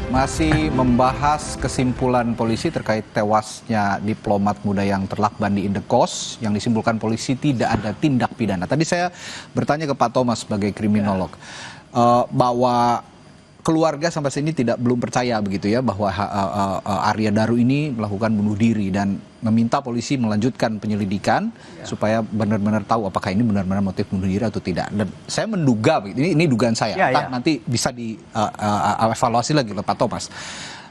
Masih membahas kesimpulan polisi terkait tewasnya diplomat muda yang terlakban di Indekos yang disimpulkan polisi tidak ada tindak pidana. Tadi saya bertanya ke Pak Thomas sebagai kriminolog bahwa keluarga sampai sini belum percaya begitu ya bahwa Arya Daru ini melakukan bunuh diri dan meminta polisi melanjutkan penyelidikan supaya benar-benar tahu apakah ini benar-benar motif bunuh diri atau tidak. Dan saya menduga ini dugaan saya. Nanti bisa dievaluasi lagi oleh Pak Thomas.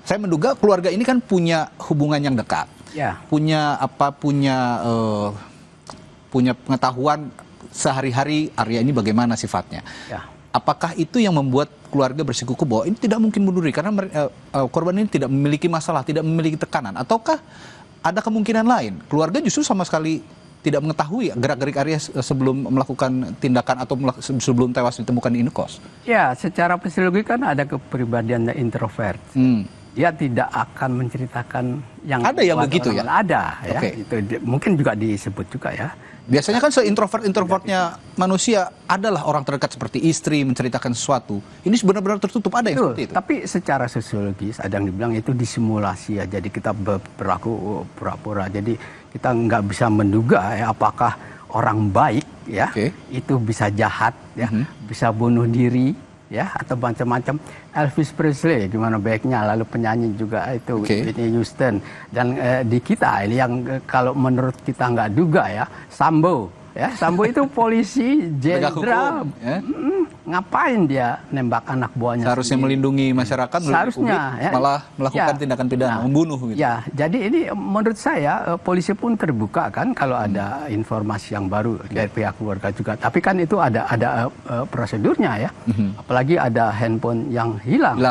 Saya menduga keluarga ini kan punya hubungan yang dekat. Punya pengetahuan sehari-hari Arya ini bagaimana sifatnya. Apakah itu yang membuat keluarga bersikukuh bahwa ini tidak mungkin bunuh diri karena korban ini tidak memiliki masalah, tidak memiliki tekanan, ataukah ada kemungkinan lain? Keluarga justru sama sekali tidak mengetahui gerak-gerik Arya sebelum melakukan tindakan atau sebelum tewas ditemukan di Indekos. Ya, secara psikologi kan ada kepribadian introvert. Dia tidak akan menceritakan yang ada yang begitu ya? Ada ya. Itu mungkin juga disebut juga ya. Biasanya kan se-introvert-introvertnya manusia adalah orang terdekat seperti istri menceritakan sesuatu. Ini benar-benar tertutup, ada yang seperti itu. Tapi secara sosiologis ada yang dibilang itu disimulasi ya. Jadi kita berlaku pura-pura. Jadi kita nggak bisa menduga ya apakah orang baik ya itu bisa jahat ya, bisa bunuh diri ya atau macam-macam. Elvis Presley gimana baiknya, lalu penyanyi juga itu Whitney Houston, dan di kita ini yang kalau menurut kita nggak duga ya, Sambo itu polisi jenderal, ngapain dia nembak anak buahnya? Seharusnya melindungi masyarakat, seharusnya ya, malah melakukan tindakan pidana, membunuh gitu. Ya, jadi ini menurut saya polisi pun terbuka kan kalau ada informasi yang baru dari pihak keluarga juga. Tapi kan itu ada prosedurnya ya. Apalagi ada handphone yang hilang.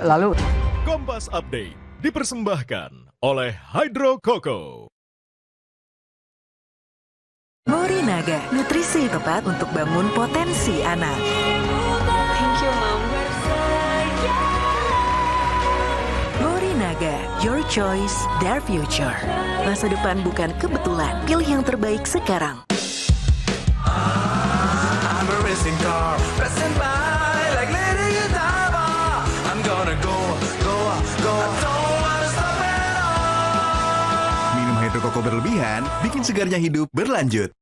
Lalu Kompas Update dipersembahkan oleh Hydro Coco. Morinaga, nutrisi tepat untuk bangun potensi anak. Thank you, Mom. Morinaga, your choice, their future. Masa depan bukan kebetulan, pilih yang terbaik sekarang. I'm a racing car, passing by like Lady Godiva. I'm gonna go. I don't wanna stop at all. Minum Hydro Coco berlebihan bikin segarnya hidup berlanjut.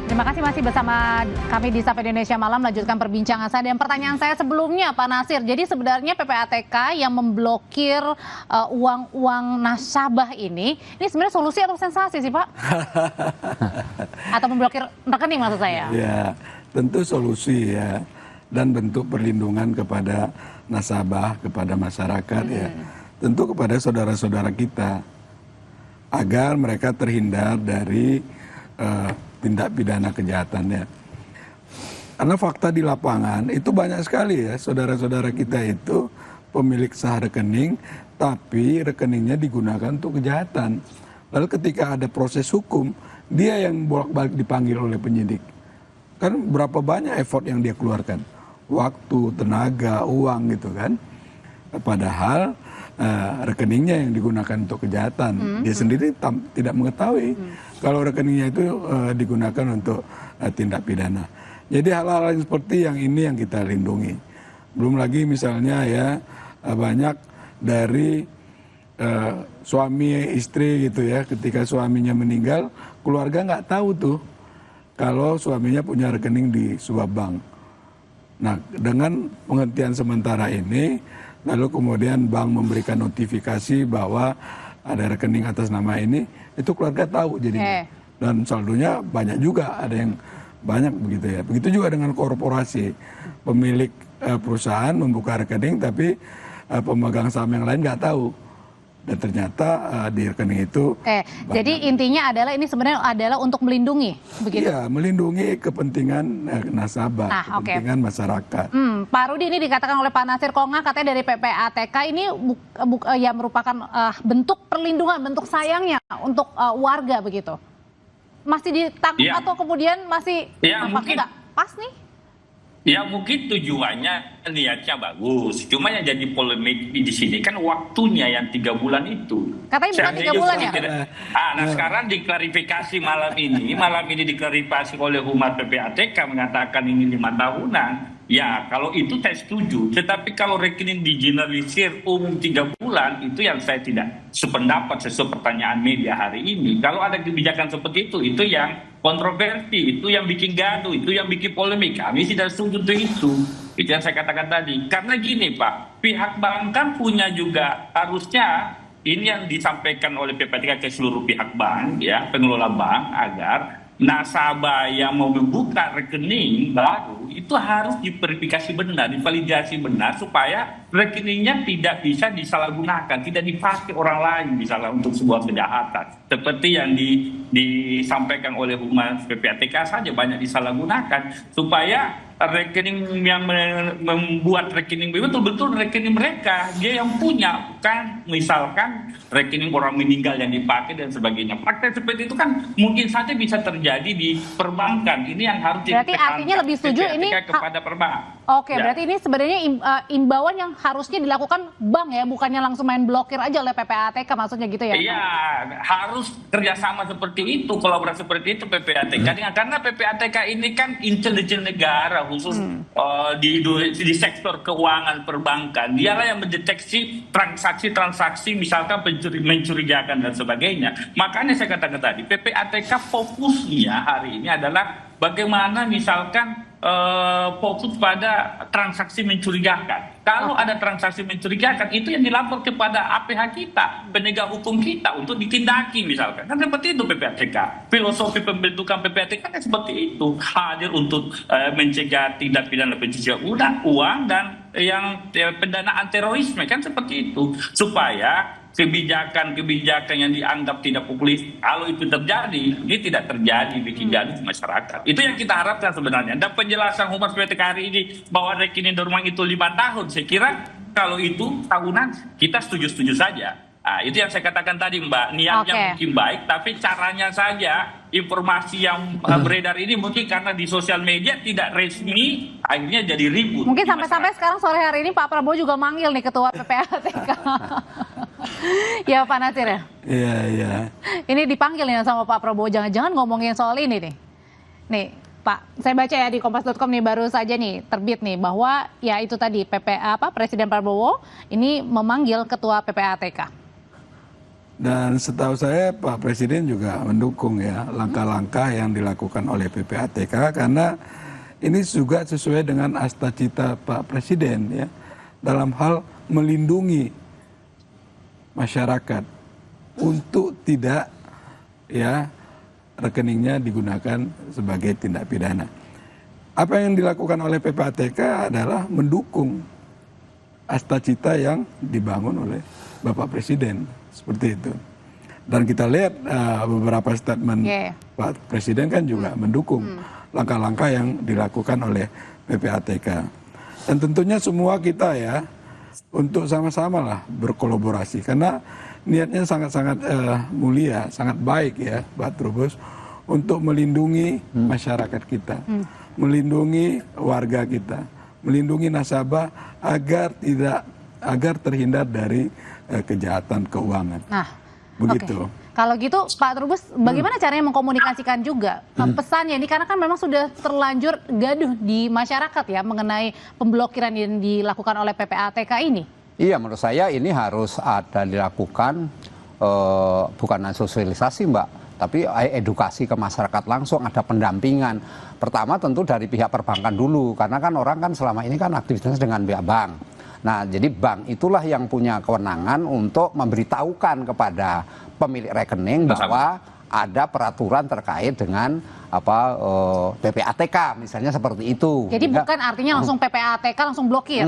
Terima kasih masih bersama kami di Sapa Indonesia Malam, lanjutkan perbincangan saya. Dan pertanyaan saya sebelumnya Pak Nasir, jadi sebenarnya PPATK yang memblokir uang nasabah ini sebenarnya solusi atau sensasi sih Pak? Atau memblokir rekening maksud saya? Ya, tentu solusi ya, dan bentuk perlindungan kepada nasabah, kepada masyarakat ya, tentu kepada saudara-saudara kita agar mereka terhindar dari tindak pidana kejahatannya. Karena fakta di lapangan itu banyak sekali ya, saudara-saudara kita itu pemilik sah rekening, tapi rekeningnya digunakan untuk kejahatan. Lalu ketika ada proses hukum, dia yang bolak-balik dipanggil oleh penyidik. Kan berapa banyak effort yang dia keluarkan, waktu, tenaga, uang gitu kan. Padahal rekeningnya yang digunakan untuk kejahatan, dia sendiri tidak mengetahui kalau rekeningnya itu digunakan untuk tindak pidana. Jadi hal-hal yang seperti yang ini yang kita lindungi. Belum lagi misalnya ya banyak dari suami istri gitu ya, ketika suaminya meninggal, keluarga nggak tahu tuh kalau suaminya punya rekening di sebuah bank. Nah, dengan penghentian sementara ini, lalu kemudian bank memberikan notifikasi bahwa ada rekening atas nama ini, itu keluarga tahu jadinya. Dan saldonya banyak juga, ada yang banyak begitu ya. Begitu juga dengan korporasi, pemilik perusahaan membuka rekening tapi pemegang saham yang lain nggak tahu. Dan ternyata di rekening itu jadi intinya adalah ini sebenarnya adalah untuk melindungi begitu? Iya, melindungi kepentingan nasabah, kepentingan masyarakat. Pak Rudi, ini dikatakan oleh Pak Nasir Konga katanya dari PPATK ini ya merupakan bentuk perlindungan, bentuk sayangnya untuk warga begitu. Masih ditangkap atau kemudian masih mungkin nggak pas nih? Ya mungkin tujuannya niatnya bagus, cuma yang jadi polemik di sini kan waktunya yang 3 bulan itu. Katanya bukan 3 bulan ya? Nah sekarang diklarifikasi malam ini diklarifikasi oleh Humas PPATK mengatakan ini 5 tahunan. Ya kalau itu saya setuju, tetapi kalau rekening digeneralisir umum 3 bulan itu yang saya tidak sependapat sesuai pertanyaan media hari ini. Kalau ada kebijakan seperti itu yang kontroversi, itu yang bikin gaduh, itu yang bikin polemik. Kami tidak setuju untuk itu. Itu yang saya katakan tadi. Karena gini Pak, pihak bank kan punya juga harusnya ini yang disampaikan oleh PPATK ke seluruh pihak bank, ya pengelola bank agar nasabah yang mau membuka rekening baru itu harus diverifikasi benar, divalidasi benar supaya rekeningnya tidak bisa disalahgunakan, tidak dipakai orang lain misalnya untuk sebuah kejahatan. Seperti yang disampaikan oleh Humas PPATK saja banyak disalahgunakan supaya rekening yang membuat rekening betul-betul rekening mereka dia yang punya, bukan misalkan rekening orang meninggal yang dipakai dan sebagainya. Praktek seperti itu kan mungkin saja bisa terjadi di perbankan. Ini yang harus berarti artinya lebih setuju ini kepada perbankan. Oke, berarti ini sebenarnya imbauan yang harusnya dilakukan bank ya, bukannya langsung main blokir aja oleh PPATK maksudnya gitu ya? Iya, harus kerjasama seperti itu, kolaborasi seperti itu PPATK karena PPATK ini kan intelijen negara khusus di sektor keuangan perbankan. Dialah yang mendeteksi transaksi-transaksi misalkan mencurigakan dan sebagainya. Makanya saya katakan tadi PPATK fokusnya hari ini adalah bagaimana misalkan fokus pada transaksi mencurigakan. Kalau ada transaksi mencurigakan itu yang dilapor kepada APH kita, penegak hukum kita untuk ditindaki misalkan. Kan seperti itu PPATK. Filosofi pembentukan PPATK kan seperti itu. Hadir untuk mencegah tindak pidana pencucian uang dan yang pendanaan terorisme kan seperti itu. Supaya kebijakan-kebijakan yang dianggap tidak populis, kalau itu terjadi, ini tidak terjadi bikin gaduh di masyarakat. Itu yang kita harapkan sebenarnya. Dan penjelasan Humas PPATK hari ini bahwa rekening dormant itu 5 tahun, saya kira kalau itu tahunan kita setuju-setuju saja. Nah, itu yang saya katakan tadi Mbak, niatnya mungkin baik, tapi caranya saja informasi yang beredar ini mungkin karena di sosial media tidak resmi, akhirnya jadi ribut. Mungkin sampai-sampai sekarang sore hari ini Pak Prabowo juga manggil nih Ketua PPATK. Ya Pak Nasir ya? Iya, iya. Ini dipanggil ya sama Pak Prabowo, jangan-jangan ngomongin soal ini nih. Nih Pak, saya baca ya di kompas.com nih baru saja nih terbit nih bahwa ya itu tadi Presiden Prabowo ini memanggil Ketua PPATK. Dan setahu saya Pak Presiden juga mendukung ya langkah-langkah yang dilakukan oleh PPATK karena ini juga sesuai dengan asta-cita Pak Presiden ya dalam hal melindungi masyarakat untuk tidak ya rekeningnya digunakan sebagai tindak pidana. Apa yang dilakukan oleh PPATK adalah mendukung asta-cita yang dibangun oleh Bapak Presiden seperti itu. Dan kita lihat beberapa statement Pak Presiden kan juga mendukung langkah-langkah yang dilakukan oleh PPATK. Dan tentunya semua kita ya untuk sama-sama lah berkolaborasi karena niatnya sangat-sangat mulia, sangat baik ya Pak Trubus untuk melindungi masyarakat kita, melindungi warga kita, melindungi nasabah agar terhindar dari kejahatan keuangan. Nah, begitu. Kalau gitu Pak Trubus, bagaimana caranya mengkomunikasikan juga pesannya ini karena kan memang sudah terlanjur gaduh di masyarakat ya mengenai pemblokiran yang dilakukan oleh PPATK ini. Iya, menurut saya ini harus ada dilakukan bukan sosialisasi Mbak, tapi edukasi ke masyarakat langsung, ada pendampingan. Pertama tentu dari pihak perbankan dulu, karena kan orang kan selama ini kan aktivitas dengan pihak bank. Nah, jadi bank itulah yang punya kewenangan untuk memberitahukan kepada pemilik rekening bahwa ada peraturan terkait dengan PPATK misalnya seperti itu. Jadi bukan artinya langsung PPATK langsung blokir.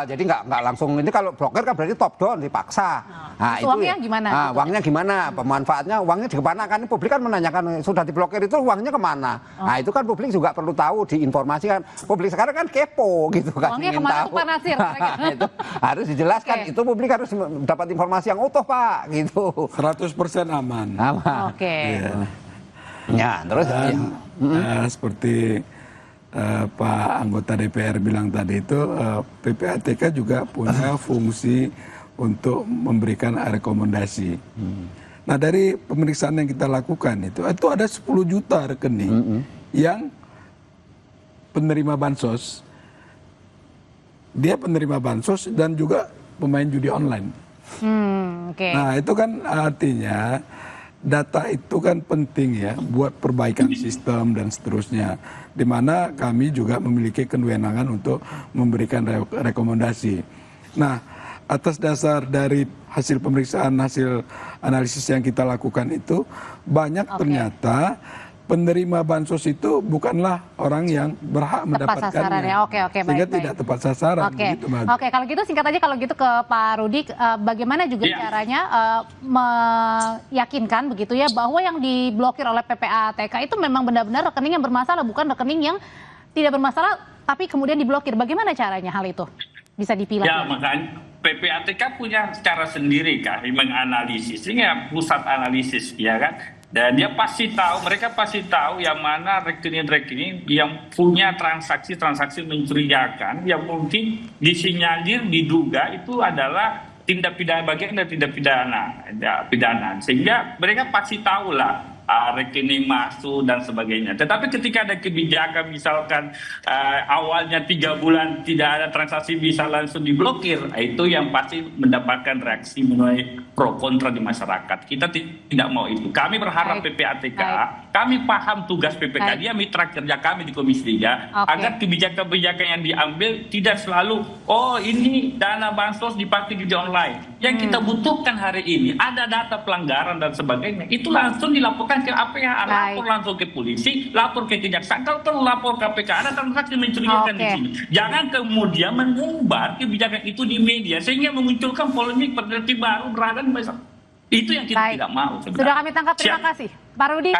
Jadi nggak langsung, ini kalau blokir kan berarti top down dipaksa. Nah, itu uangnya gimana? Uangnya gimana? Pemanfaatnya uangnya kemana? Kan publik kan menanyakan sudah diblokir itu uangnya kemana? Nah, itu kan publik juga perlu tahu, diinformasikan. Publik sekarang kan kepo gitu kan. Uangnya kemana tuh Pak Nasir? Itu harus dijelaskan. Itu publik harus dapat informasi yang utuh Pak gitu. 100% aman. Aman. Oke. Ya, terus seperti Pak anggota DPR bilang tadi itu, PPATK juga punya fungsi untuk memberikan rekomendasi. Nah, dari pemeriksaan yang kita lakukan itu ada 10 juta rekening yang penerima bansos. Dia penerima bansos dan juga pemain judi online. Nah, itu kan artinya data itu kan penting ya buat perbaikan sistem dan seterusnya. Di mana kami juga memiliki kewenangan untuk memberikan rekomendasi. Nah, atas dasar dari hasil pemeriksaan, hasil analisis yang kita lakukan itu, banyak ternyata penerima bansos itu bukanlah orang yang berhak mendapatkannya. Sehingga tidak tepat sasaran. Gitu, Oke, kalau gitu singkat aja kalau gitu ke Pak Rudi, bagaimana juga caranya meyakinkan begitu ya bahwa yang diblokir oleh PPATK itu memang benar-benar rekening yang bermasalah, bukan rekening yang tidak bermasalah tapi kemudian diblokir. Bagaimana caranya hal itu bisa dipilah? Ya, makanya PPATK punya cara sendiri kan menganalisis, ini ya pusat analisis ya kan. Dan dia pasti tahu, mereka pasti tahu yang mana rekening-rekening yang punya transaksi-transaksi mencurigakan, yang mungkin disinyalir, diduga itu adalah tindak pidana, bagian dari tindak pidana. Sehingga mereka pasti tahu lah rekening masuk dan sebagainya. Tetapi ketika ada kebijakan misalkan awalnya 3 bulan tidak ada transaksi bisa langsung diblokir, itu yang pasti mendapatkan reaksi menuai pro kontra di masyarakat. Kita tidak mau itu. Kami berharap PPATK, kami paham tugas PPK, dia mitra kerja kami di Komisi 3, agar kebijakan-kebijakan yang diambil tidak selalu, oh ini dana bansos dipakai di online. Yang kita butuhkan hari ini ada data pelanggaran dan sebagainya, itu langsung dilaporkan ke APH, lapor langsung ke polisi, lapor ke kejaksaan, kalau perlu lapor KPK, ada transaksi mencurigakan di sini. Jangan kemudian mengumbar kebijakan itu di media sehingga memunculkan polemik berdiri baru berada di masyarakat. Itu yang kita tidak mau. Sebenarnya. Sudah kami tangkap, terima kasih. Pak Rudi,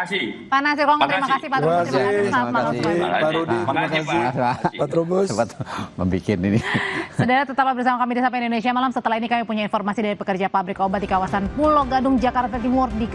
Pak Nasir Kongko, terima kasih Pak Trubus, terima kasih. Selamat malam. Pak Rudi, terima kasih. Pak Trubus. Membikin ini. Saudara, tetaplah bersama kami di Sapa Indonesia Malam. Setelah ini kami punya informasi dari pekerja pabrik obat di kawasan Pulau Gadung, Jakarta Timur.